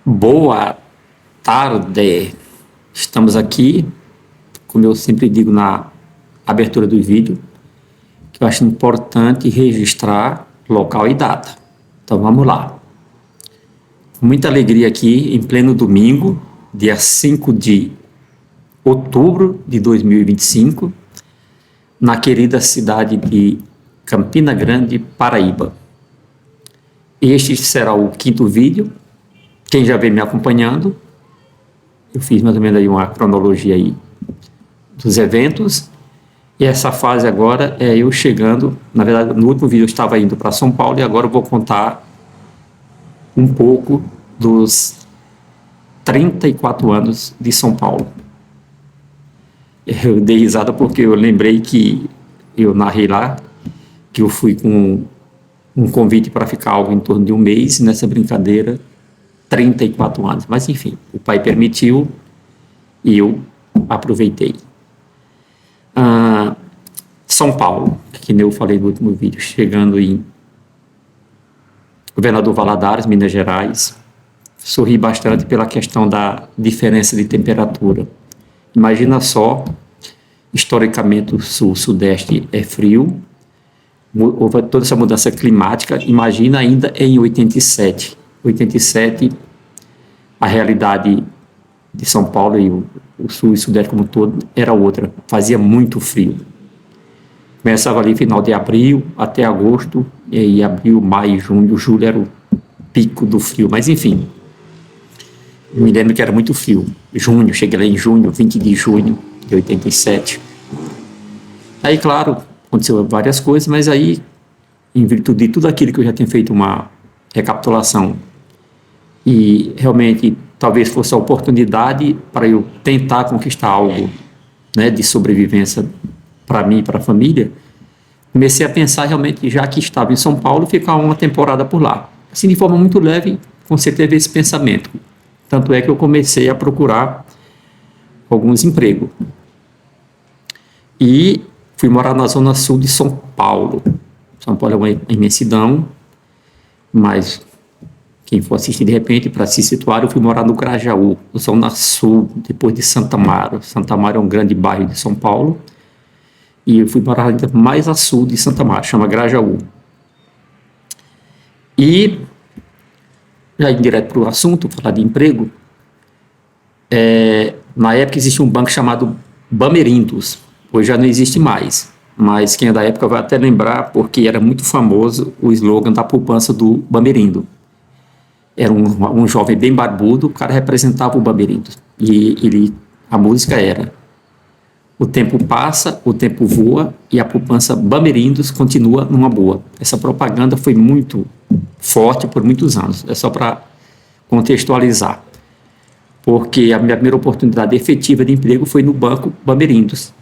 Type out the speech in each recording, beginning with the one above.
Boa tarde, estamos aqui, como eu sempre digo na abertura do vídeo, que eu acho importante registrar local e data. Então vamos lá. Com muita alegria aqui, em pleno domingo, dia 5 de outubro de 2025, na querida cidade de Campina Grande, Paraíba. Este será o quinto vídeo. Quem já vem me acompanhando, eu fiz mais ou menos aí uma cronologia aí dos eventos, e essa fase agora é eu chegando, na verdade no último vídeo eu estava indo para São Paulo, e agora eu vou contar um pouco dos 34 anos de São Paulo. Eu dei risada porque eu lembrei que eu narrei lá, que eu fui com um convite para ficar algo em torno de um mês, nessa brincadeira 34 anos, mas enfim, o pai permitiu e eu aproveitei. São Paulo, que nem eu falei no último vídeo, chegando em Governador Valadares, Minas Gerais, sorri bastante pela questão da diferença de temperatura. Imagina só, historicamente o sul-sudeste é frio, houve toda essa mudança climática, imagina ainda em 87, a realidade de São Paulo e o sul e o sudeste como um todo era outra, fazia muito frio. Começava ali final de abril até agosto, e aí abril, maio, junho, julho era o pico do frio, mas enfim, eu me lembro que era muito frio. Junho, cheguei lá em junho, 20 de junho de 87. Aí, claro, aconteceu várias coisas, mas aí, em virtude de tudo aquilo que eu já tinha feito uma recapitulação, e realmente talvez fosse a oportunidade para eu tentar conquistar algo, né, de sobrevivência para mim e para a família, comecei a pensar realmente, já que estava em São Paulo, ficar uma temporada por lá. Assim, de forma muito leve, você teve esse pensamento. Tanto é que eu comecei a procurar alguns empregos. E fui morar na zona sul de São Paulo. São Paulo é uma imensidão, mas quem for assistir de repente, para se situar, eu fui morar no Grajaú, zona sul, depois de Santa Amaro. Santa Amaro é um grande bairro de São Paulo, e eu fui morar ainda mais a sul de Santa Amaro, chama Grajaú. E, já indo direto para o assunto, falar de emprego, na época existia um banco chamado Bamerindos, hoje já não existe mais, mas quem é da época vai até lembrar, porque era muito famoso o slogan da poupança do Bamerindo. Era um jovem bem barbudo, o cara representava o Bamerindo, e a música era: o tempo passa, o tempo voa, e a poupança Bamerindos continua numa boa. Essa propaganda foi muito forte por muitos anos, é só para contextualizar, porque a minha primeira oportunidade efetiva de emprego foi no Banco Bamerindos.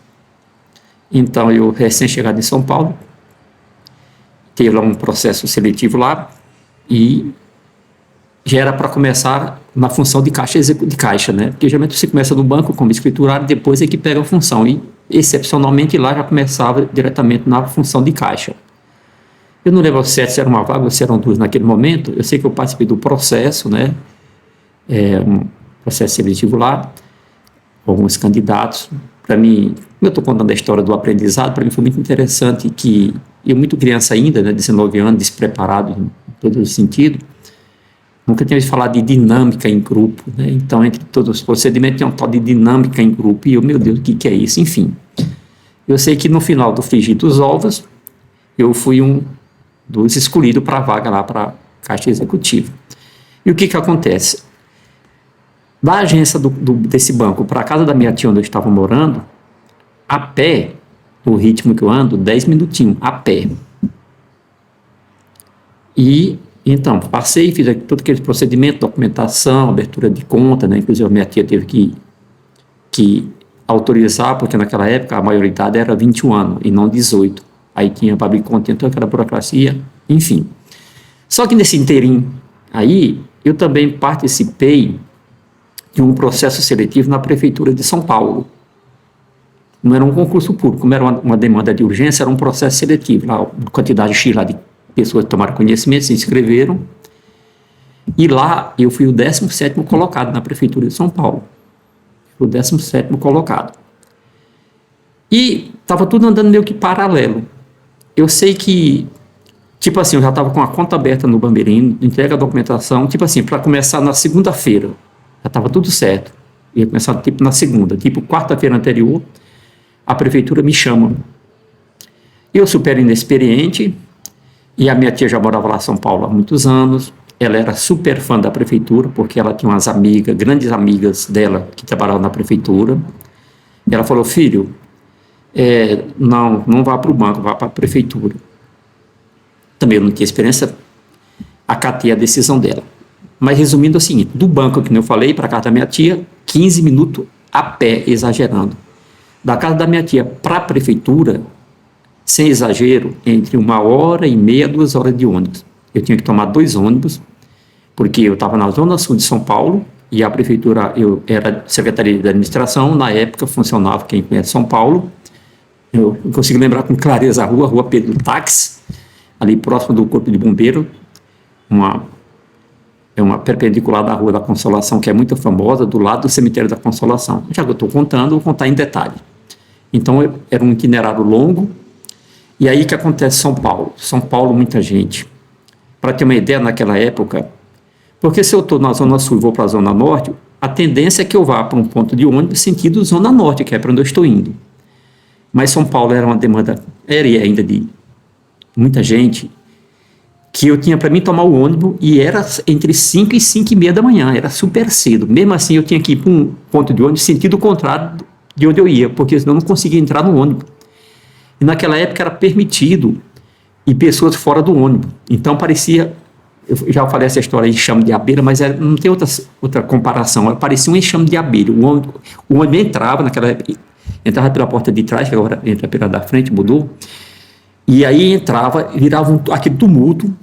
Então, eu recém-chegado em São Paulo, teve lá um processo seletivo lá, e já era para começar na função de caixa, né? Porque geralmente você começa no banco como escriturário, depois é que pega a função, e excepcionalmente lá já começava diretamente na função de caixa. Eu não lembro se era uma vaga ou se eram duas naquele momento, eu sei que eu participei do processo, né? Um processo seletivo lá, alguns candidatos. Para mim, eu estou contando a história do aprendizado, para mim foi muito interessante que eu, muito criança ainda, né, 19 anos, despreparado em todo o sentido, nunca tinha ouvido falar de dinâmica em grupo, né? Então, entre todos os procedimentos, tem um tal de dinâmica em grupo, e eu, meu Deus, o que é isso? Enfim, eu sei que no final do frigir dos ovos, eu fui um dos escolhidos para a vaga lá para Caixa Executiva. E o que acontece? Da agência desse banco para a casa da minha tia, onde eu estava morando, a pé, no ritmo que eu ando, 10 minutinhos, a pé. E, então, passei, fiz todo aquele procedimento, documentação, abertura de conta, né? Inclusive a minha tia teve que autorizar, porque naquela época a maioridade era 21 anos e não 18. Aí tinha para abrir conta, então aquela burocracia, enfim. Só que nesse inteirinho aí, eu também participei de um processo seletivo na Prefeitura de São Paulo. Não era um concurso público, como era uma demanda de urgência, era um processo seletivo. Lá, uma quantidade X lá de pessoas que tomaram conhecimento, se inscreveram, E lá eu fui o 17º colocado na Prefeitura de São Paulo. O 17º colocado. E estava tudo andando meio que paralelo. Eu sei que, tipo assim, eu já estava com a conta aberta no Bamerindos, entrega a documentação, tipo assim, para começar na segunda-feira. Já estava tudo certo. Ia começar tipo na segunda. Tipo, quarta-feira anterior, a prefeitura me chama. Eu super inexperiente, e a minha tia já morava lá em São Paulo há muitos anos. Ela era super fã da prefeitura, porque ela tinha umas amigas, grandes amigas dela, que trabalhavam na prefeitura. E ela falou, filho, não vá para o banco, vá para a prefeitura. Também eu não tinha experiência, acatei a decisão dela. Mas resumindo é o seguinte, do banco que eu falei, para a casa da minha tia, 15 minutos a pé, exagerando. Da casa da minha tia para a prefeitura, sem exagero, entre 1h30 a 2 horas de ônibus. Eu tinha que tomar 2 ônibus, porque eu estava na zona sul de São Paulo, e a prefeitura, eu era secretaria de administração, na época funcionava, quem conhece São Paulo, eu consigo lembrar com clareza a rua Pedro Táxi, ali próximo do Corpo de Bombeiro, é uma perpendicular da Rua da Consolação, que é muito famosa, do lado do Cemitério da Consolação. Já que eu estou contando, vou contar em detalhe. Então, era um itinerário longo. E aí que acontece São Paulo? São Paulo, muita gente. Para ter uma ideia, naquela época, porque se eu estou na Zona Sul e vou para a Zona Norte, a tendência é que eu vá para um ponto de ônibus sentido Zona Norte, que é para onde eu estou indo. Mas São Paulo era uma demanda, era e ainda de muita gente, que eu tinha para mim tomar o ônibus e era entre 5 e 5h30 da manhã, era super cedo. Mesmo assim, eu tinha que ir para um ponto de ônibus sentido contrário de onde eu ia, porque senão eu não conseguia entrar no ônibus. E naquela época era permitido ir pessoas fora do ônibus. Então parecia, eu já falei essa história de enxame de abelha, mas não tem outra comparação, parecia um enxame de abelha. O ônibus entrava naquela época, entrava pela porta de trás, que agora entra pela da frente, mudou. E aí entrava, virava aquele tumulto,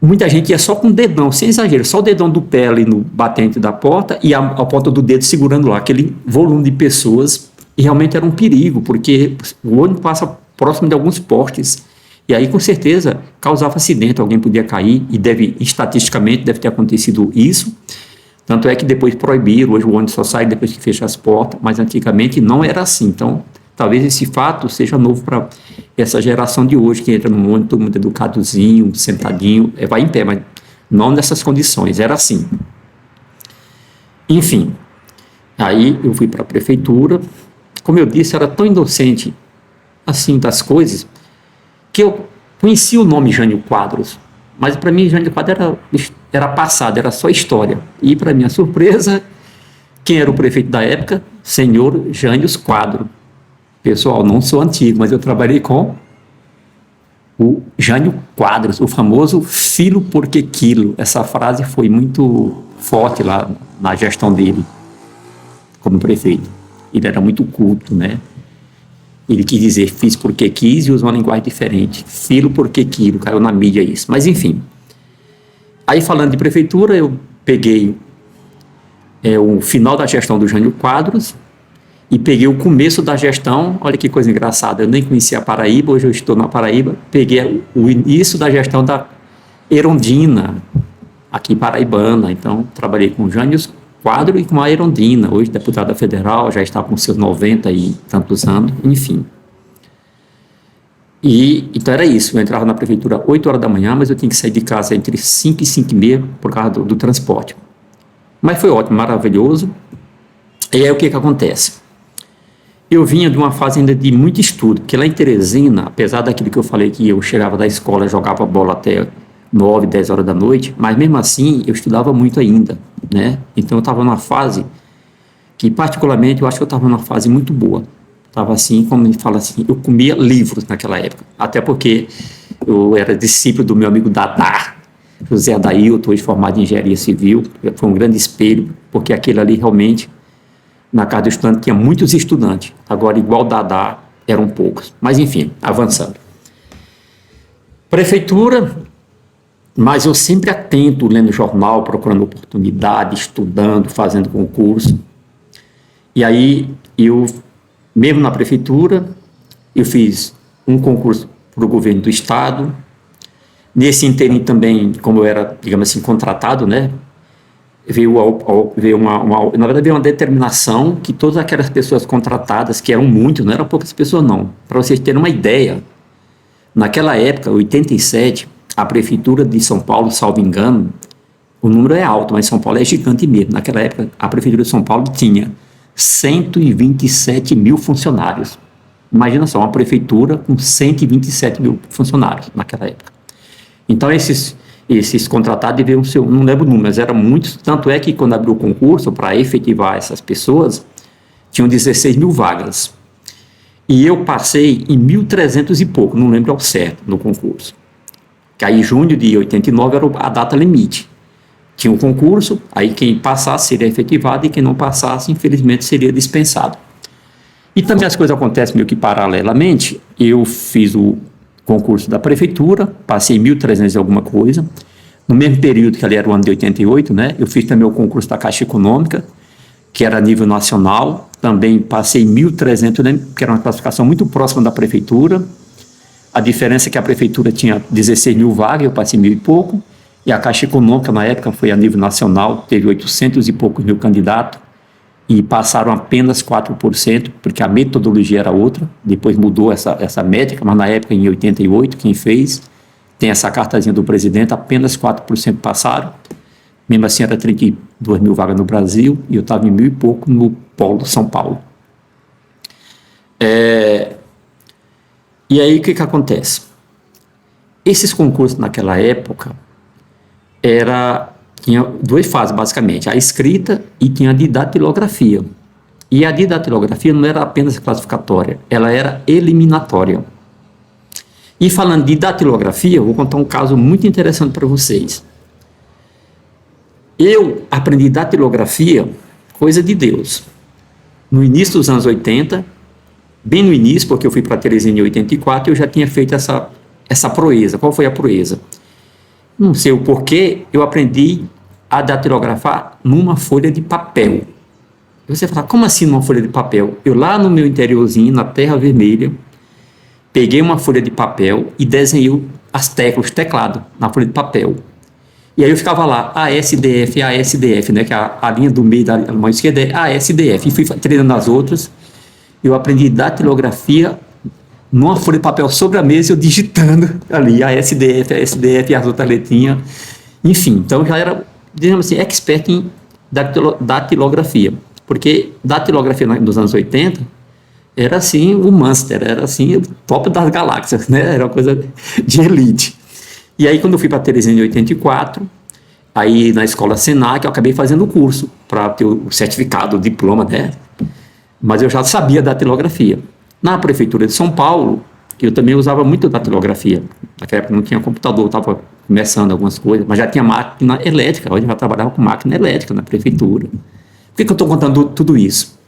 muita gente ia só com o dedão, sem exagero, só o dedão do pé ali no batente da porta e a ponta do dedo segurando lá, aquele volume de pessoas, e realmente era um perigo, porque o ônibus passa próximo de alguns postes, e aí com certeza causava acidente, alguém podia cair, e estatisticamente deve ter acontecido isso, tanto é que depois proibiram, hoje o ônibus só sai depois que fecha as portas, mas antigamente não era assim, então talvez esse fato seja novo para essa geração de hoje, que entra no ônibus, todo mundo educadozinho, sentadinho, vai em pé, mas não nessas condições, era assim. Enfim, aí eu fui para a prefeitura, como eu disse, era tão inocente, assim, das coisas, que eu conhecia o nome Jânio Quadros, mas para mim Jânio Quadros era passado, era só história. E para minha surpresa, quem era o prefeito da época? Senhor Jânio Quadros. Pessoal, não sou antigo, mas eu trabalhei com o Jânio Quadros, o famoso filho porque quilo. Essa frase foi muito forte lá na gestão dele como prefeito. Ele era muito culto, né? Ele quis dizer fiz porque quis e usou uma linguagem diferente. Filho porque quilo, caiu na mídia isso. Mas enfim. Aí falando de prefeitura, eu peguei o final da gestão do Jânio Quadros, e peguei o começo da gestão, olha que coisa engraçada, eu nem conhecia a Paraíba, hoje eu estou na Paraíba, peguei o início da gestão da Erondina, aqui paraibana, então trabalhei com o Jânio Quadros e com a Erondina, hoje deputada federal, já está com seus 90 e tantos anos, enfim. E então era isso, eu entrava na prefeitura 8 horas da manhã, mas eu tinha que sair de casa entre 5 e 5h30 por causa do transporte. Mas foi ótimo, maravilhoso. E aí o que acontece? Eu vinha de uma fase ainda de muito estudo, porque lá em Teresina, apesar daquilo que eu falei que eu chegava da escola, jogava bola até 9, 10 horas da noite, mas mesmo assim eu estudava muito ainda, né? Então eu estava numa fase que particularmente eu acho que eu estava numa fase muito boa. Estava assim, como ele fala assim, eu comia livros naquela época, até porque eu era discípulo do meu amigo Dadá, José Adailton, hoje formado em engenharia civil, foi um grande espelho, porque aquele ali realmente na casa do estudante tinha muitos estudantes, agora igual Dadá eram poucos, mas enfim, avançando. Prefeitura, mas eu sempre atento, lendo jornal, procurando oportunidade, estudando, fazendo concurso, e aí eu, mesmo na prefeitura, eu fiz um concurso para o governo do estado, Nesse interim também, como eu era, digamos assim, contratado, né, veio na verdade, veio uma determinação que todas aquelas pessoas contratadas, que eram muitas, não eram poucas pessoas não, para vocês terem uma ideia, naquela época, 87, a Prefeitura de São Paulo, salvo engano, o número é alto, mas São Paulo é gigante mesmo. Naquela época, a Prefeitura de São Paulo tinha 127 mil funcionários. Imagina só, uma prefeitura com 127 mil funcionários naquela época. Então, esses contratados deviam ser, não lembro o número, mas eram muitos. Tanto é que, quando abriu o concurso para efetivar essas pessoas, tinham 16 mil vagas. E eu passei em 1.300 e pouco, não lembro ao certo, no concurso. Que aí, junho de 89 era a data limite. Tinha um concurso, aí quem passasse seria efetivado e quem não passasse, infelizmente, seria dispensado. E também as coisas acontecem meio que paralelamente. Eu fiz o concurso da prefeitura, passei 1.300 e alguma coisa. No mesmo período, que ali era o ano de 88, né, eu fiz também o concurso da Caixa Econômica, que era a nível nacional. Também passei 1.300, né, que era uma classificação muito próxima da prefeitura. A diferença é que a prefeitura tinha 16 mil vagas, eu passei 1.000 e pouco. E a Caixa Econômica, na época, foi a nível nacional, teve 800 e poucos mil candidatos, e passaram apenas 4%, porque a metodologia era outra, depois mudou essa métrica, mas na época, em 88, quem fez, tem essa cartazinha do presidente, apenas 4% passaram, mesmo assim era 32 mil vagas no Brasil, e eu estava em 1.000 e pouco no polo São Paulo. E aí, o que acontece? Esses concursos, naquela época, tinha duas fases, basicamente, a escrita e tinha a didatilografia. E a didatilografia não era apenas classificatória, ela era eliminatória. E falando de didatilografia, eu vou contar um caso muito interessante para vocês. Eu aprendi datilografia, coisa de Deus, no início dos anos 80, bem no início, porque eu fui para Teresina em 84, eu já tinha feito essa proeza. Qual foi a proeza? Não sei o porquê, eu aprendi a datilografar numa folha de papel. E você fala, como assim numa folha de papel? Eu lá no meu interiorzinho, na Terra Vermelha, peguei uma folha de papel e desenhei as teclas, os teclados, na folha de papel. E aí eu ficava lá, ASDF, ASDF, né, que a linha do meio da mão esquerda é ASDF. E fui treinando as outras. Eu aprendi datilografia numa folha de papel sobre a mesa, eu digitando ali a SDF e as outras letrinhas. Enfim, então já era, digamos assim, expert em datilografia. Porque datilografia nos anos 80 era assim o Monster, era assim o top das galáxias, né? Era uma coisa de elite. E aí, quando eu fui para Teresina em 84, aí na escola Senac, eu acabei fazendo o curso para ter o certificado, o diploma, né? Mas eu já sabia datilografia. Na Prefeitura de São Paulo, eu também usava muito datilografia. Naquela época não tinha computador, estava começando algumas coisas, mas já tinha máquina elétrica, hoje eu já trabalhava com máquina elétrica na Prefeitura. Por que eu estou contando tudo isso?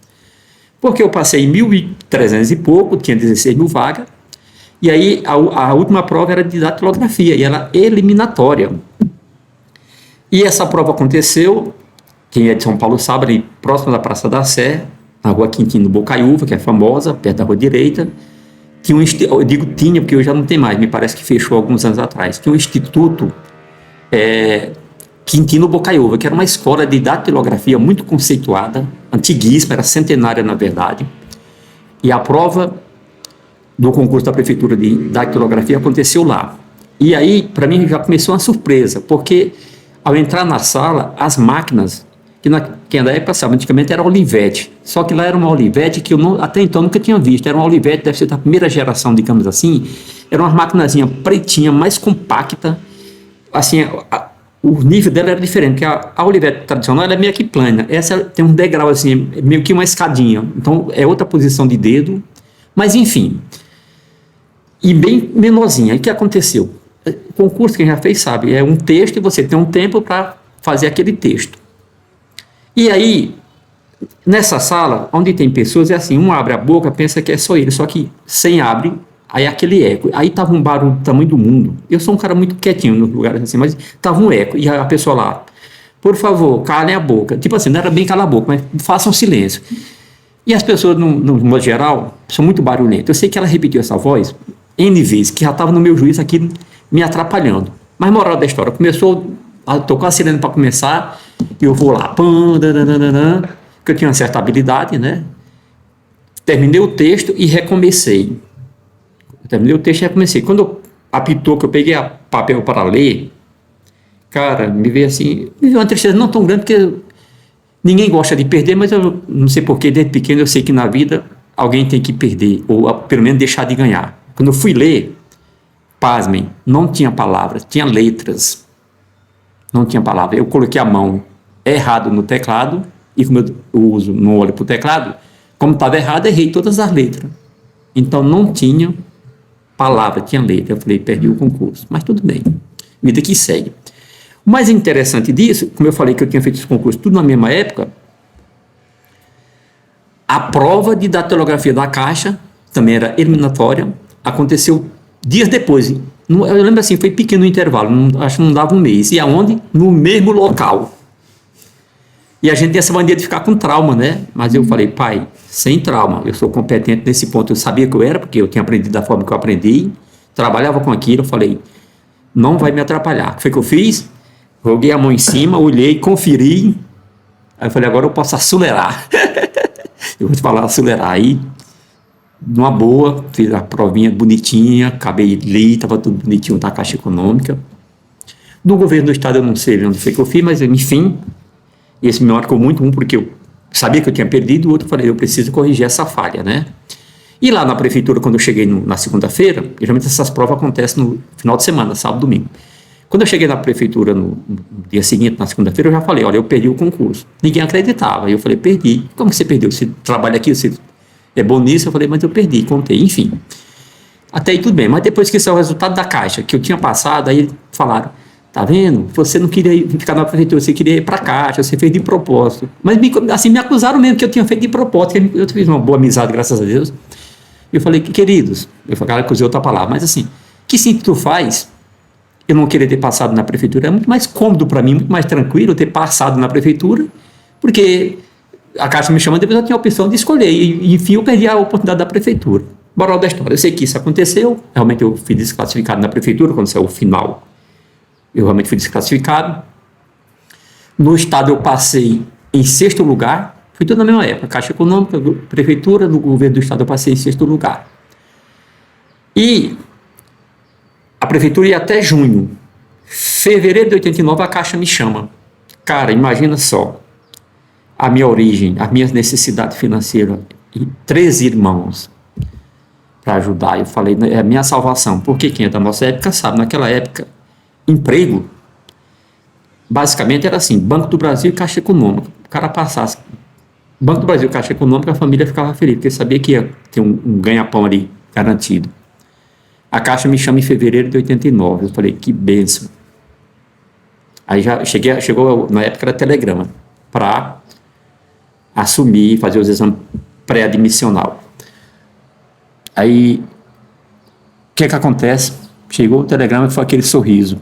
Porque eu passei em 1.300 e pouco, tinha 16 mil vagas, e aí a última prova era de datilografia, e era eliminatória. E essa prova aconteceu, quem é de São Paulo sabe, ali próximo da Praça da Sé, na rua Quintino Bocaiúva, que é famosa, perto da rua direita. Eu digo tinha, porque hoje já não tem mais, me parece que fechou alguns anos atrás. Tinha um instituto Quintino Bocaiúva, que era uma escola de datilografia muito conceituada, antiguíssima, era centenária na verdade. E a prova do concurso da Prefeitura de datilografia aconteceu lá. E aí, para mim, já começou uma surpresa, porque ao entrar na sala, as máquinas, que na época, sabe, antigamente era Olivetti, só que lá era uma Olivetti que eu até então nunca tinha visto, era uma Olivetti, deve ser da primeira geração, digamos assim, era uma maquinazinha pretinha, mais compacta, assim, o nível dela era diferente, porque a Olivetti tradicional ela é meio que plana, essa tem um degrau assim, meio que uma escadinha, então é outra posição de dedo, mas enfim, e bem menorzinha. Aí o que aconteceu? O concurso, quem já fez sabe, é um texto e você tem um tempo para fazer aquele texto. E aí, nessa sala, onde tem pessoas, é assim, um abre a boca, pensa que é só ele, só que sem abre, aí é aquele eco. Aí tava um barulho do tamanho do mundo. Eu sou um cara muito quietinho nos lugares assim, mas tava um eco. E a pessoa lá, por favor, calem a boca. Tipo assim, não era bem calar a boca, mas façam silêncio. E as pessoas, no modo geral, são muito barulhentas. Eu sei que ela repetiu essa voz N vezes, que já estava no meu juízo aqui me atrapalhando. Mas moral da história, começou, tocou a sirene para começar, e eu vou lá, pam, dananana, porque eu tinha uma certa habilidade, né? Terminei o texto e recomecei. Terminei o texto e recomecei. Quando apitou, que eu peguei a papel para ler, cara, me veio assim, me veio uma tristeza não tão grande, porque ninguém gosta de perder, mas eu não sei porquê, desde pequeno eu sei que na vida alguém tem que perder, ou pelo menos deixar de ganhar. Quando eu fui ler, pasmem, não tinha palavras, tinha letras. Não tinha palavra. Eu coloquei a mão errado no teclado, e como eu uso, não olho para o teclado, como estava errado, errei todas as letras. Então não tinha palavra, tinha letra. Eu falei, perdi o concurso. Mas tudo bem, vida que segue. O mais interessante disso, como eu falei que eu tinha feito esse concurso tudo na mesma época, a prova de datilografia da Caixa, também era eliminatória, aconteceu dias depois. Eu lembro assim, foi pequeno o intervalo, acho que não dava um mês. E aonde? No mesmo local. E a gente tem essa mania de ficar com trauma, né? Mas eu falei, pai, sem trauma, eu sou competente nesse ponto. Eu sabia que eu era, porque eu tinha aprendido da forma que eu aprendi, trabalhava com aquilo. Eu falei, não vai me atrapalhar. O que foi que eu fiz? Joguei a mão em cima, olhei, conferi. Aí eu falei, agora eu posso acelerar. Eu vou te falar, acelerar. Aí, numa boa, fiz a provinha bonitinha, acabei ali, estava tudo bonitinho da Caixa Econômica. Do governo do estado eu não sei onde foi que eu fiz, mas enfim, esse me marcou muito, porque eu sabia que eu tinha perdido, o outro eu falei, eu preciso corrigir essa falha, né? E lá na prefeitura, quando eu cheguei na segunda-feira, geralmente essas provas acontecem no final de semana, sábado, domingo. Quando eu cheguei na prefeitura no dia seguinte, na segunda-feira, eu já falei, olha, eu perdi o concurso. Ninguém acreditava. Eu falei, perdi. Como que você perdeu? Você trabalha aqui, você é bom nisso? Eu falei, mas eu perdi, contei. Enfim, até aí tudo bem. Mas depois que saiu o resultado da Caixa, que eu tinha passado, aí falaram, tá vendo? Você não queria ficar na prefeitura, você queria ir para a Caixa, você fez de propósito. Mas assim, me acusaram mesmo que eu tinha feito de propósito, que eu fiz uma boa amizade, graças a Deus. Eu falei, queridos, eu falei, cara, que usei outra palavra, mas assim, que sentido faz eu não querer ter passado na prefeitura? É muito mais cômodo para mim, muito mais tranquilo ter passado na prefeitura, porque a Caixa me chama, depois eu tinha a opção de escolher, e enfim eu perdi a oportunidade da prefeitura. Moral da história, eu sei que isso aconteceu, realmente eu fui desclassificado na prefeitura, quando saiu o final, eu realmente fui desclassificado. No estado eu passei em sexto lugar, foi tudo na mesma época, Caixa Econômica, prefeitura, no governo do estado eu passei em sexto lugar. E a prefeitura ia até junho. Fevereiro de 89 a Caixa me chama. Cara, imagina só, a minha origem, as minhas necessidades financeiras, e 13 irmãos para ajudar. Eu falei, é a minha salvação, porque quem é da nossa época sabe, naquela época, emprego, basicamente era assim, Banco do Brasil e Caixa Econômica. O cara passasse Banco do Brasil, Caixa Econômica, a família ficava feliz, porque sabia que ia ter um ganha-pão ali garantido. A Caixa me chama em fevereiro de 89. Eu falei, que bênção. Aí já chegou, na época era telegrama, para assumir, fazer os exames pré-admissional. Aí, o que acontece? Chegou o telegrama e foi aquele sorriso.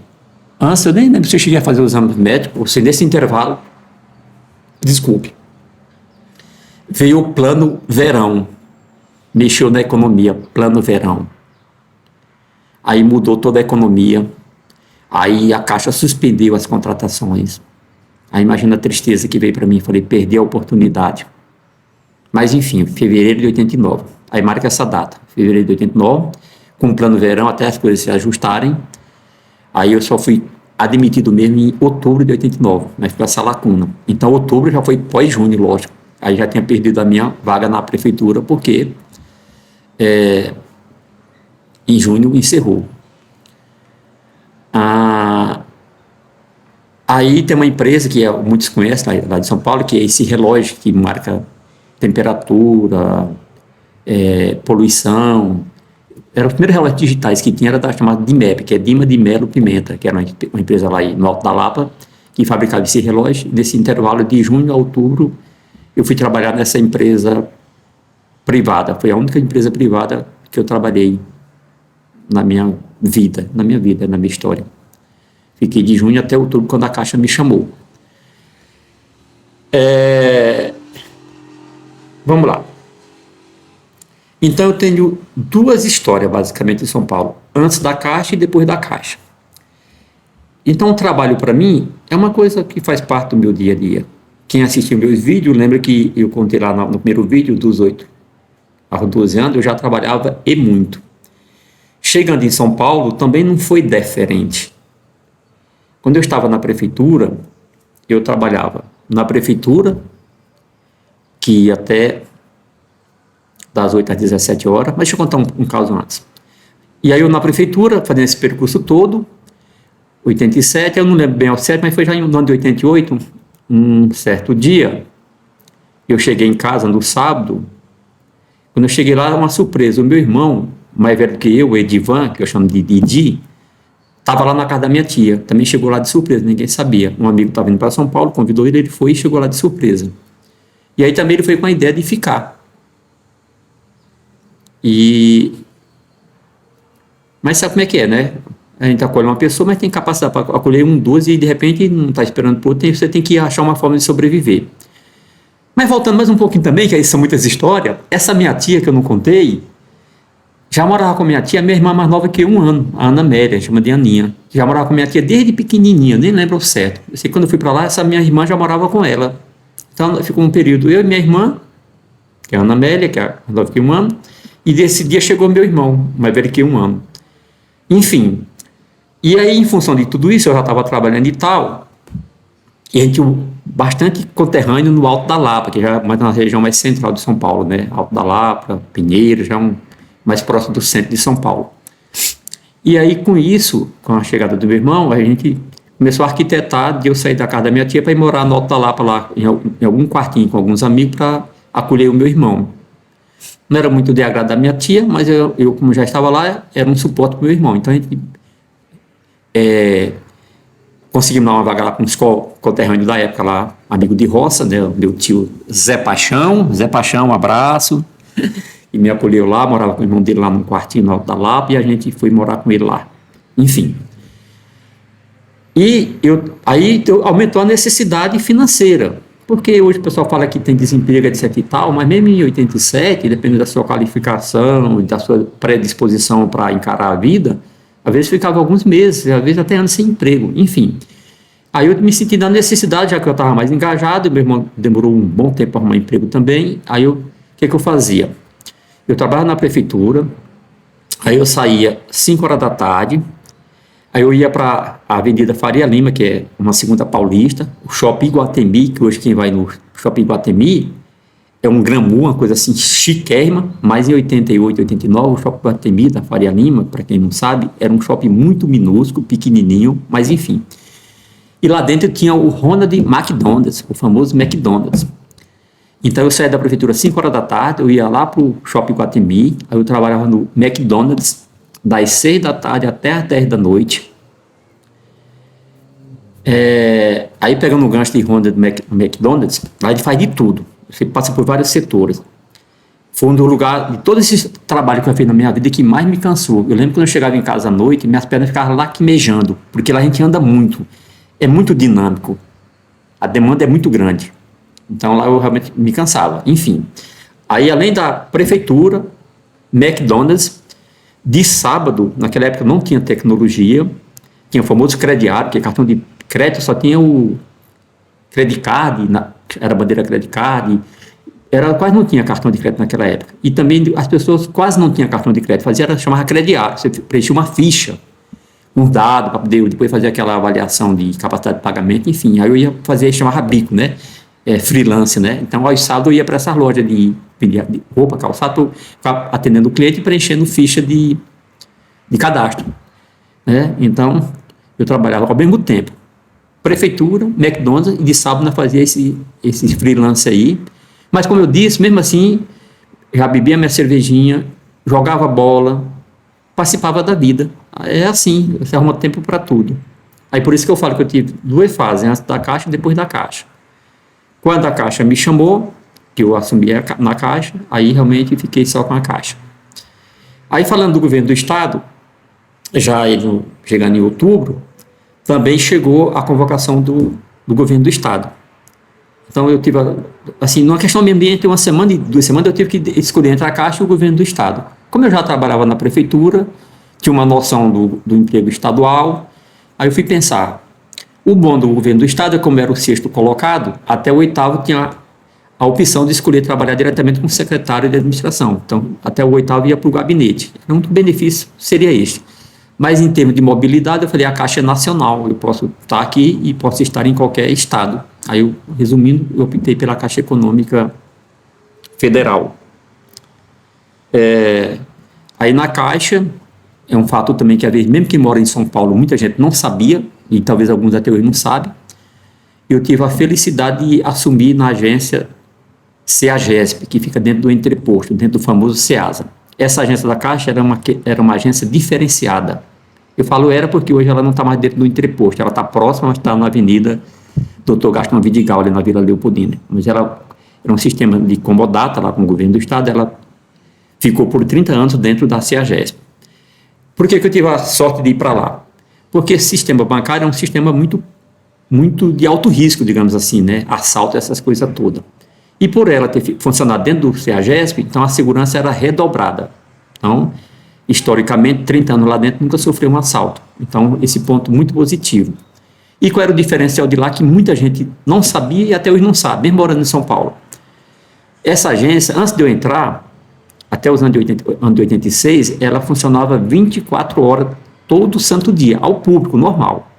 Antes, eu nem lembro se eu cheguei a fazer o exame médico, ou se nesse intervalo, desculpe, veio o plano verão, mexeu na economia, plano verão. Aí mudou toda a economia, aí a Caixa suspendeu as contratações. Aí imagina a tristeza que veio para mim, falei, perdi a oportunidade. Mas enfim, fevereiro de 89, aí marca essa data, fevereiro de 89, com o plano verão até as coisas se ajustarem, aí eu só fui admitido mesmo em outubro de 89, mas ficou essa lacuna. Então outubro já foi pós-junho, lógico, aí já tinha perdido a minha vaga na prefeitura, porque em junho encerrou. Aí tem uma empresa que muitos conhecem lá de São Paulo, que é esse relógio que marca temperatura, poluição. Era os primeiros relógios digitais que tinha, era chamada DIMEP, que é Dima de Melo Pimenta, que era uma empresa lá no Alto da Lapa, que fabricava esse relógio. Nesse intervalo de junho a outubro, eu fui trabalhar nessa empresa privada. Foi a única empresa privada que eu trabalhei na minha vida, na minha história. Fiquei de junho até outubro, quando a Caixa me chamou. Vamos lá. Então, eu tenho duas histórias, basicamente, em São Paulo. Antes da Caixa e depois da Caixa. Então, o trabalho para mim é uma coisa que faz parte do meu dia a dia. Quem assistiu meus vídeos, lembra que eu contei lá no primeiro vídeo, dos 8 aos 12 anos, eu já trabalhava e muito. Chegando em São Paulo, também não foi diferente. Quando eu estava na prefeitura, eu trabalhava na prefeitura, que ia até das 8 às 17 horas, mas deixa eu contar um caso antes. E aí eu na prefeitura, fazendo esse percurso todo, 87, eu não lembro bem ao certo, mas foi já no ano de 88, um certo dia, eu cheguei em casa no sábado. Quando eu cheguei lá, era uma surpresa. O meu irmão, mais velho que eu, o Edivan, que eu chamo de Didi, estava lá na casa da minha tia. Também chegou lá de surpresa, ninguém sabia. Um amigo estava indo para São Paulo, convidou ele, ele foi e chegou lá de surpresa. E aí também ele foi com a ideia de ficar. Mas sabe como é que é, né? A gente acolhe uma pessoa, mas tem capacidade para acolher um, duas, e de repente não está esperando por outro, você tem que achar uma forma de sobreviver. Mas voltando mais um pouquinho também, que aí são muitas histórias, essa minha tia que eu não contei, já morava com minha tia, minha irmã mais nova que eu, 1 ano, a Ana Amélia, chama de Aninha. Já morava com minha tia desde pequenininha, nem lembro o certo. Eu sei que quando eu fui para lá, essa minha irmã já morava com ela. Então ficou um período, eu e minha irmã, que é a Ana Amélia, que é a mais nova que 1 ano, e desse dia chegou meu irmão, mais velho que 1 ano. Enfim, e aí em função de tudo isso, eu já estava trabalhando e tal, e a gente bastante conterrâneo no Alto da Lapa, que já é mais na região mais central de São Paulo, né? Alto da Lapa, Pinheiros, já mais próximo do centro de São Paulo. E aí, com isso, com a chegada do meu irmão, a gente começou a arquitetar de eu sair da casa da minha tia para ir morar no Alto da Lapa, lá em algum quartinho com alguns amigos, para acolher o meu irmão. Não era muito de agrado da minha tia, mas eu, como já estava lá, era um suporte para o meu irmão. Então, a gente conseguimos dar uma vaga lá com um conterrâneo da época lá, amigo de roça, né? Meu tio Zé Paixão, um abraço, e me acolheu lá, morava com o irmão dele lá num quartinho no Alto da Lapa, e a gente foi morar com ele lá. Enfim. E aí aumentou a necessidade financeira, porque hoje o pessoal fala que tem desemprego, etc e tal, mas mesmo em 87, dependendo da sua qualificação e da sua predisposição para encarar a vida, às vezes ficava alguns meses, às vezes até anos sem emprego, enfim. Aí eu me senti na necessidade, já que eu estava mais engajado, meu irmão demorou um bom tempo para arrumar emprego também, aí o que eu fazia? Eu trabalhava na prefeitura, aí eu saía 5 horas da tarde, aí eu ia para a Avenida Faria Lima, que é uma segunda paulista, o Shopping Iguatemi, que hoje quem vai no Shopping Iguatemi é um glamour, uma coisa assim chiquérrima, mas em 88, 89, o Shopping Iguatemi da Faria Lima, para quem não sabe, era um shopping muito minúsculo, pequenininho, mas enfim. E lá dentro tinha o Ronald McDonald's, o famoso McDonald's. Então eu saía da prefeitura às 5 horas da tarde, eu ia lá para o Shopping Iguatemi, aí eu trabalhava no McDonald's, das 6 da tarde até as 10 da noite. Aí pegando o gancho de Ronald McDonald's, lá ele faz de tudo. Você passa por vários setores. Foi um dos lugares, de todo esse trabalho que eu fiz na minha vida, que mais me cansou. Eu lembro quando eu chegava em casa à noite, minhas pernas ficavam lacrimejando, porque lá a gente anda muito. É muito dinâmico. A demanda é muito grande. Então lá eu realmente me cansava. Enfim. Aí além da prefeitura, McDonald's, de sábado, naquela época não tinha tecnologia, tinha o famoso crediário, que cartão de crédito só tinha o credit card, era bandeira credit card, quase não tinha cartão de crédito naquela época. E também as pessoas quase não tinham cartão de crédito, chamava crediário, você preenchia uma ficha, um dado, para poder depois fazer aquela avaliação de capacidade de pagamento, enfim. Aí eu ia fazer, chamava bico, né? Freelance, né? Então, aos sábados eu ia para essas lojas de roupa, calçado, ficava atendendo o cliente e preenchendo ficha de cadastro, né? Então, eu trabalhava ao mesmo tempo. Prefeitura, McDonald's, e de sábado nós fazia esse freelance aí. Mas como eu disse, mesmo assim, já bebia minha cervejinha, jogava bola, participava da vida. É assim, você arruma tempo para tudo. Aí por isso que eu falo que eu tive 2 fases, antes da Caixa e depois da Caixa. Quando a Caixa me chamou, que eu assumi na Caixa, aí realmente fiquei só com a Caixa. Aí falando do governo do Estado, já ele chegando em outubro, também chegou a convocação do governo do Estado. Então eu tive, assim, numa questão mesmo de entre 1 semana e 2 semanas, eu tive que escolher entre a Caixa e o governo do Estado. Como eu já trabalhava na prefeitura, tinha uma noção do emprego estadual, Aí eu fui pensar, o bom do governo do estado é como era o sexto colocado, até o oitavo tinha a opção de escolher trabalhar diretamente com o secretário de administração. Então, até o oitavo ia para o gabinete. Então, o benefício seria este. Mas, em termos de mobilidade, eu falei, a Caixa é nacional, eu posso estar aqui e posso estar em qualquer estado. Aí, resumindo, eu optei pela Caixa Econômica Federal. Aí, na Caixa, é um fato também que, às vezes, mesmo que mora em São Paulo, muita gente não sabia, e talvez alguns até hoje não sabem, eu tive a felicidade de assumir na agência CEAGESP, que fica dentro do entreposto, dentro do famoso CEASA. Essa agência da Caixa era uma agência diferenciada. Eu falo era porque hoje ela não está mais dentro do entreposto, ela está próxima, mas está na Avenida Dr. Gaston Vidigal, ali na Vila Leopoldina. Mas ela era um sistema de comodata lá com o governo do estado, ela ficou por 30 anos dentro da CEAGESP. Por que eu tive a sorte de ir para lá? Porque esse sistema bancário é um sistema muito de alto risco, digamos assim, né? Assalto, essas coisas todas. E por ela ter funcionado dentro do CEAGESP, então a segurança era redobrada. Então, historicamente, 30 anos lá dentro, nunca sofreu um assalto. Então, esse ponto muito positivo. E qual era o diferencial de lá que muita gente não sabia e até hoje não sabe, mesmo morando em São Paulo? Essa agência, antes de eu entrar, até os anos de 86, ela funcionava 24 horas todo santo dia, ao público, normal.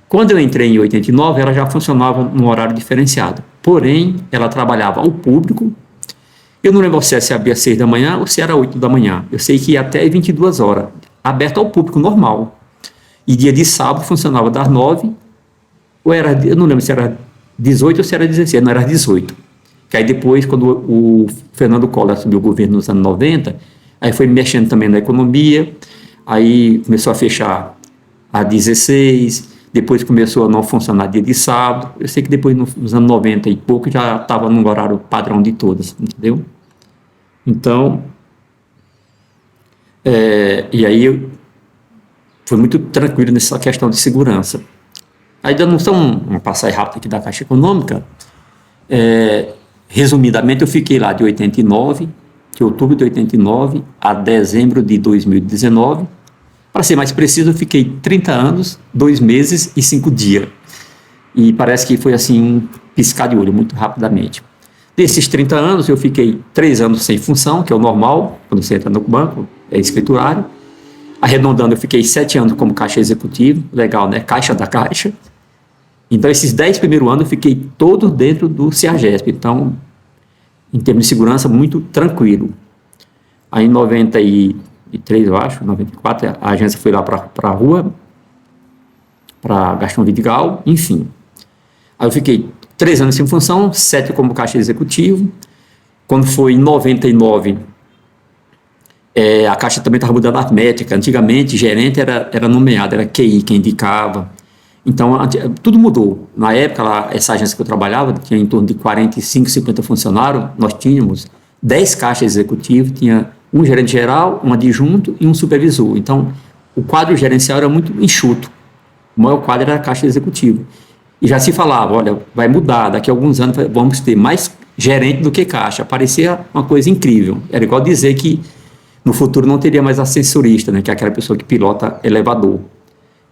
Quando eu entrei em 89, ela já funcionava num horário diferenciado. Porém, ela trabalhava ao público. Eu não lembro se abria às 6 da manhã ou se era 8 da manhã. Eu sei que ia até 22 horas, aberta ao público, normal. E dia de sábado funcionava das 9, ou era, eu não lembro se era 18 ou se era 16, não, era 18. Que aí depois, quando o Fernando Collor assumiu o governo nos anos 90, aí foi mexendo também na economia, aí começou a fechar às 16, depois começou a não funcionar dia de sábado. Eu sei que depois, nos anos 90 e pouco, já estava no horário padrão de todas, entendeu? Então, e aí foi muito tranquilo nessa questão de segurança. Aí, dando uma passagem rápida aqui da Caixa Econômica, resumidamente, eu fiquei lá de 89, de outubro de 89 a dezembro de 2019. Para ser mais preciso, eu fiquei 30 anos, 2 meses e 5 dias. E parece que foi assim um piscar de olho, muito rapidamente. Desses 30 anos, eu fiquei 3 anos sem função, que é o normal, quando você entra no banco, é escriturário. Arredondando, eu fiquei 7 anos como caixa executivo, legal, né? Caixa da Caixa. Então, esses 10 primeiros anos, eu fiquei todo dentro do CEAGESP. Então, em termos de segurança, muito tranquilo. Aí, em 93, eu acho, 94, a agência foi lá para a rua, para Gaston Vidigal, enfim. Aí eu fiquei 3 anos sem função, 7 como caixa executivo. Quando foi em 99, a Caixa também estava mudando a métrica. Antigamente, gerente era nomeado, era QI quem indicava. Então, tudo mudou. Na época, lá, essa agência que eu trabalhava, tinha em torno de 45, 50 funcionários, nós tínhamos 10 caixas executivas, tinha um gerente geral, um adjunto e um supervisor. Então, o quadro gerencial era muito enxuto. O maior quadro era a caixa executiva. E já se falava, olha, vai mudar, daqui a alguns anos vamos ter mais gerente do que caixa. Parecia uma coisa incrível. Era igual dizer que no futuro não teria mais ascensorista, né, que é aquela pessoa que pilota elevador.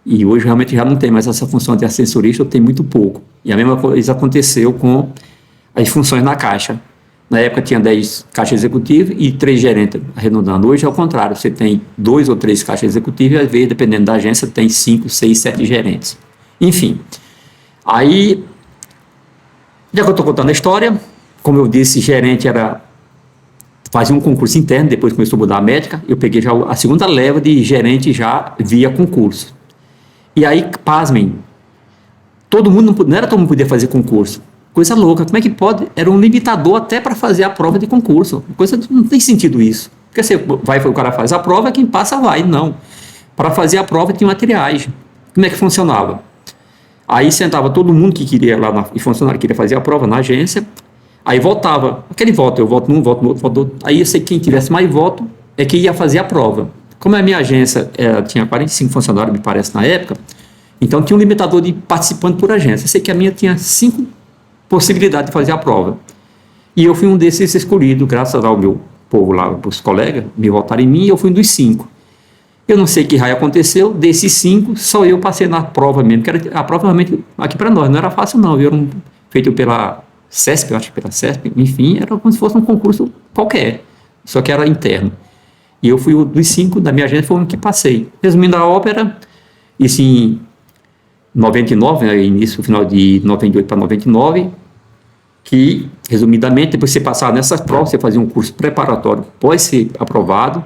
E hoje realmente já não tem mais essa função de ascensorista, ou tem muito pouco. E a mesma coisa aconteceu com as funções na Caixa. Na época tinha 10 caixas executivas e 3 gerentes, arredondando. Hoje é o contrário, você tem 2 ou 3 caixas executivas e às vezes, dependendo da agência, tem 5, 6, 7 gerentes. Enfim, aí, já que eu estou contando a história, como eu disse, gerente fazia um concurso interno, depois começou a mudar a métrica, eu peguei já a segunda leva de gerente já via concurso. E aí, pasmem, não era todo mundo podia fazer concurso. Coisa louca, como é que pode? Era um limitador até para fazer a prova de concurso. Não tem sentido isso. Porque o cara faz a prova, quem passa vai. Não. Para fazer a prova tinha materiais. Como é que funcionava? Aí sentava todo mundo que queria lá, e funcionário queria fazer a prova na agência, aí votava. Aquele voto, eu voto num, voto no outro, voto no outro. Aí eu sei que quem tivesse mais voto é que ia fazer a prova. Como a minha agência tinha 45 funcionários, me parece, na época, então tinha um limitador de participante por agência. Eu sei que a minha tinha 5 possibilidades de fazer a prova. E eu fui um desses escolhidos, graças ao meu povo lá, os colegas, me votaram em mim, e eu fui um dos 5. Eu não sei que raio aconteceu, desses 5, só eu passei na prova mesmo, que era a prova realmente aqui para nós, não era fácil não, viu? Era feito pela CESP, eu acho que pela CESP, enfim, era como se fosse um concurso qualquer, só que era interno. E eu fui dos 5 da minha agência, foi o que passei. Resumindo a ópera, isso em 99, né, início, final de 98 para 99, que, resumidamente, depois que você passava nessas provas, você fazia um curso preparatório, pode ser aprovado,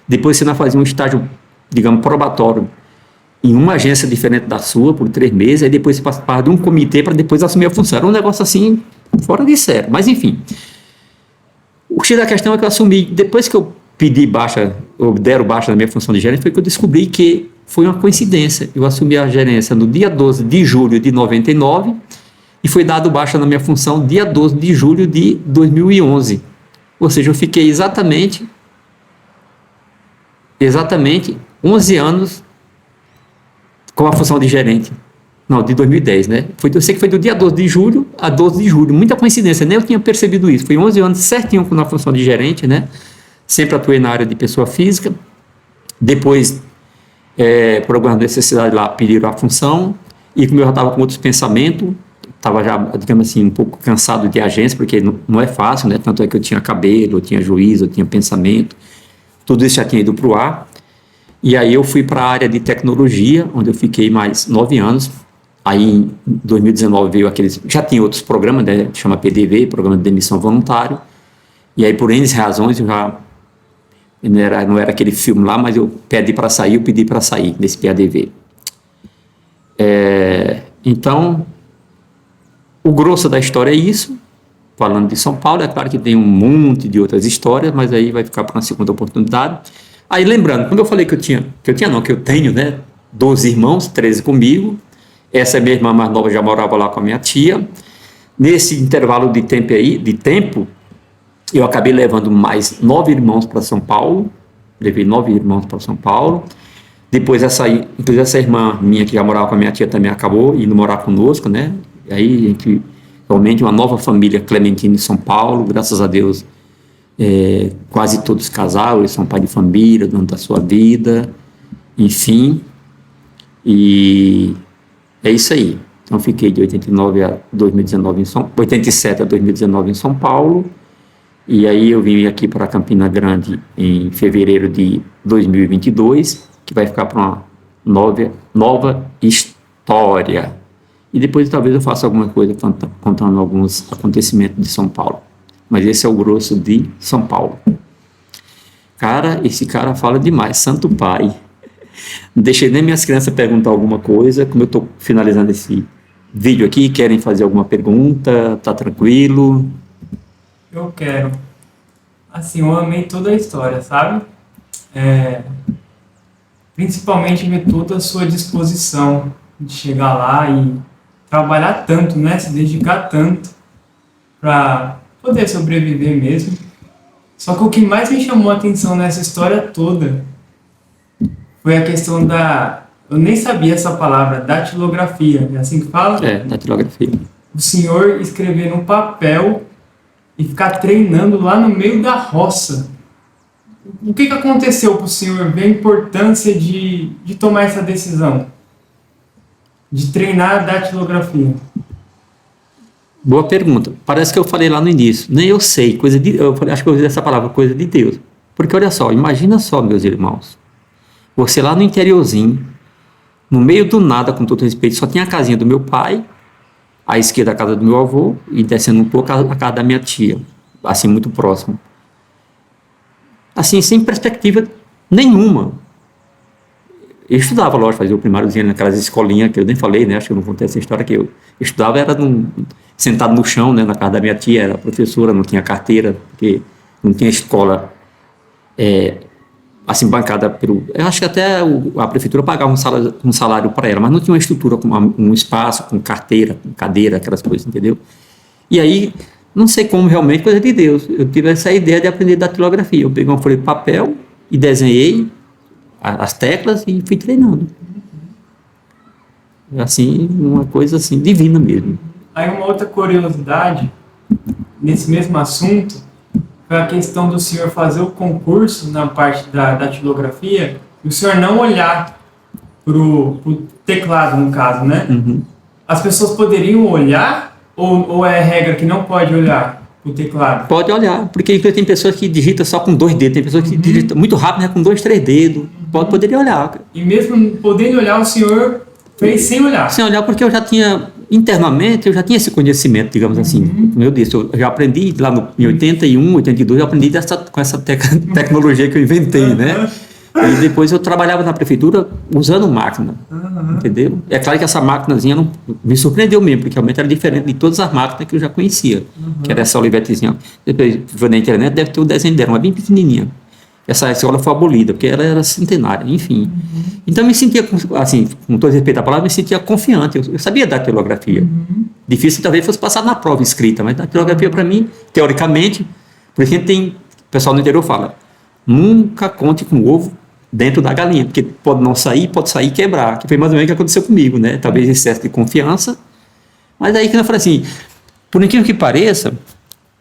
depois você ainda fazia um estágio, digamos, probatório, em uma agência diferente da sua, por 3 meses, aí depois você passava de um comitê para depois assumir a função. Era um negócio assim, fora de sério, mas enfim. O X da questão é que eu assumi, depois que eu pedi baixa, ou deram baixa na minha função de gerente, foi que eu descobri que foi uma coincidência. Eu assumi a gerência no dia 12 de julho de 99 e foi dado baixa na minha função dia 12 de julho de 2011. Ou seja, eu fiquei exatamente 11 anos com a função de gerente. Não, de 2010, né? Eu sei que foi do dia 12 de julho a 12 de julho. Muita coincidência, nem eu tinha percebido isso. Foi 11 anos certinho na função de gerente, né? Sempre atuei na área de pessoa física. Depois, por alguma necessidade lá, pediram a função. E como eu já estava com outros pensamentos, estava já, digamos assim, um pouco cansado de agência, porque não é fácil, né? Tanto é que eu tinha cabelo, eu tinha juízo, eu tinha pensamento. Tudo isso já tinha ido para o ar. E aí eu fui para a área de tecnologia, onde eu fiquei mais 9 anos. Aí em 2019 veio aqueles... Já tinha outros programas, né? Chama PDV, Programa de Demissão Voluntário. E aí por N razões eu já... Não era aquele filme lá, mas eu pedi para sair desse PDV. Então, o grosso da história é isso. Falando de São Paulo, é claro que tem um monte de outras histórias, mas aí vai ficar para uma segunda oportunidade. Aí lembrando, quando eu falei que eu tenho, né, 12 irmãos, 13 comigo, essa minha irmã mais nova já morava lá com a minha tia. Nesse intervalo de tempo, eu acabei levando mais 9 irmãos para São Paulo, levei 9 irmãos para São Paulo. Depois inclusive essa irmã minha que já morava com a minha tia também acabou indo morar conosco, né? E aí a gente, realmente uma nova família clementina em São Paulo, graças a Deus, quase todos casaram, eles são pai de família, dono da sua vida, enfim, e é isso aí. Então fiquei de 89 a 2019 87 a 2019 em São Paulo, e aí eu vim aqui para Campina Grande em fevereiro de 2022, que vai ficar para uma nova história. E depois talvez eu faça alguma coisa contando alguns acontecimentos de São Paulo. Mas esse é o grosso de São Paulo. Cara, esse cara fala demais, Santo Pai. Não deixei nem minhas crianças perguntar alguma coisa. Como eu estou finalizando esse vídeo aqui, querem fazer alguma pergunta? Tá tranquilo? Eu quero. Assim, eu amei toda a história, sabe? Principalmente ver toda a sua disposição de chegar lá e trabalhar tanto, né? Se dedicar tanto para poder sobreviver mesmo. Só que o que mais me chamou a atenção nessa história toda foi a questão eu nem sabia essa palavra, datilografia. É assim que fala? Datilografia. O senhor escrever no papel e ficar treinando lá no meio da roça. O que aconteceu para o senhor ver a importância de tomar essa decisão? De treinar a datilografia? Boa pergunta. Parece que eu falei lá no início. Nem eu sei. Acho que eu usei essa palavra, coisa de Deus. Porque olha só, imagina só, meus irmãos. Você lá no interiorzinho, no meio do nada, com todo respeito, só tinha a casinha do meu pai, à esquerda a casa do meu avô, e descendo um pouco a casa da minha tia. Assim, muito próximo. Assim, sem perspectiva nenhuma. Eu estudava, lógico, fazia o primáriozinho naquelas escolinhas que eu nem falei, né? Acho que eu não contei essa história que eu estudava, era sentado no chão, né? Na casa da minha tia, era professora, não tinha carteira, porque não tinha escola assim, bancada pelo... Eu acho que até a prefeitura pagava um salário para ela, mas não tinha uma estrutura com um espaço, com carteira, com cadeira, aquelas coisas, entendeu? E aí, não sei como realmente, coisa de Deus, eu tive essa ideia de aprender datilografia. Eu peguei uma folha de papel e desenhei as teclas e fui treinando. Assim, uma coisa assim, divina mesmo. Aí uma outra curiosidade, nesse mesmo assunto, foi a questão do senhor fazer o concurso na parte da datilografia o senhor não olhar pro teclado, no caso, né? As pessoas poderiam olhar ou é regra que não pode olhar pro teclado? Pode olhar, porque tem pessoas que digitam só com 2 dedos, tem pessoas que digitam muito rápido, né, com 2, 3 dedos. Poderia olhar. E mesmo podendo olhar, o senhor fez sem olhar? Sem olhar, porque eu já tinha, internamente, eu já tinha esse conhecimento, digamos assim. Como eu disse, eu já aprendi lá em 81, 82, eu aprendi com essa tecnologia que eu inventei, né? E depois eu trabalhava na prefeitura usando máquina, entendeu? É claro que essa máquinazinha não, me surpreendeu mesmo, porque realmente era diferente de todas as máquinas que eu já conhecia, que era essa Olivettezinha. Depois, na internet, deve ter o desenho dela, uma bem pequenininha. Essa escola foi abolida, porque ela era centenária, enfim. Então, eu me sentia, assim, com todo respeito à palavra, me sentia confiante. Eu sabia da datilografia. Difícil, talvez, fosse passar na prova escrita, mas a datilografia, para mim, teoricamente, por isso a gente tem, o pessoal no interior fala, nunca conte com o ovo dentro da galinha, porque pode não sair, pode sair e quebrar, que foi mais ou menos o que aconteceu comigo, né? Talvez excesso de confiança, mas aí que eu falei assim, por incrível que pareça,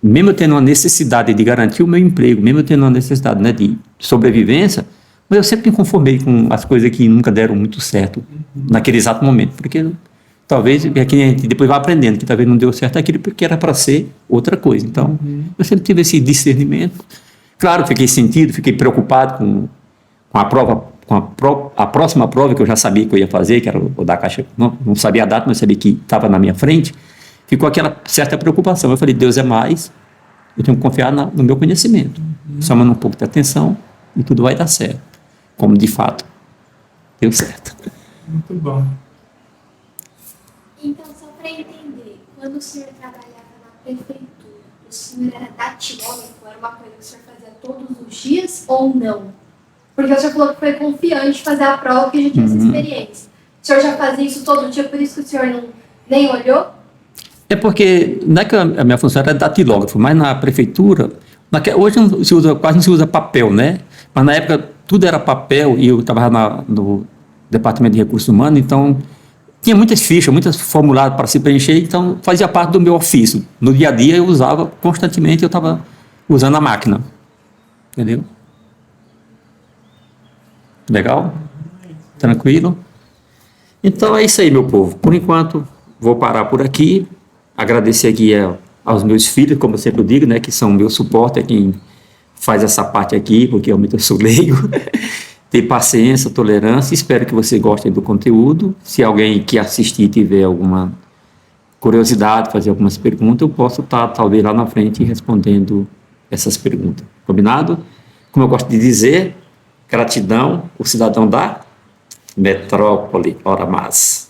mesmo eu tendo uma necessidade de garantir o meu emprego, mesmo eu tendo uma necessidade, né, de sobrevivência, mas eu sempre me conformei com as coisas que nunca deram muito certo naquele exato momento, porque talvez é que a gente depois vai aprendendo que talvez não deu certo aquilo porque era para ser outra coisa. Então, eu sempre tive esse discernimento. Claro, fiquei sentido, fiquei preocupado com a prova, a próxima prova que eu já sabia que eu ia fazer, que era o da Caixa, não sabia a data, mas sabia que estava na minha frente. Ficou aquela certa preocupação. Eu falei, Deus é mais, eu tenho que confiar no meu conhecimento. Somando um pouco de atenção e tudo vai dar certo. Como de fato deu certo. Muito bom. Então, só para entender, quando o senhor trabalhava na prefeitura, o senhor era datilógrafo? Era uma coisa que o senhor fazia todos os dias ou não? Porque o senhor falou que foi confiante fazer a prova porque já tinha essa experiência. O senhor já fazia isso todo dia, por isso que o senhor nem olhou? É porque, não é que a minha função era datilógrafo, mas na prefeitura, hoje quase não se usa papel, né? Mas na época tudo era papel e eu trabalhava no Departamento de Recursos Humanos, então tinha muitas fichas, muitos formulários para se preencher, então fazia parte do meu ofício. No dia a dia eu usava constantemente, eu estava usando a máquina, entendeu? Legal? Tranquilo? Então é isso aí, meu povo. Por enquanto, vou parar por aqui. Agradecer aqui aos meus filhos, como eu sempre digo, né, que são o meu suporte, é quem faz essa parte aqui, porque realmente eu sou leigo. Ter paciência, tolerância. Espero que vocês gostem do conteúdo. Se alguém que assistir tiver alguma curiosidade, fazer algumas perguntas, eu posso estar, talvez, lá na frente respondendo essas perguntas. Combinado? Como eu gosto de dizer, gratidão, o cidadão da metrópole, ora mais.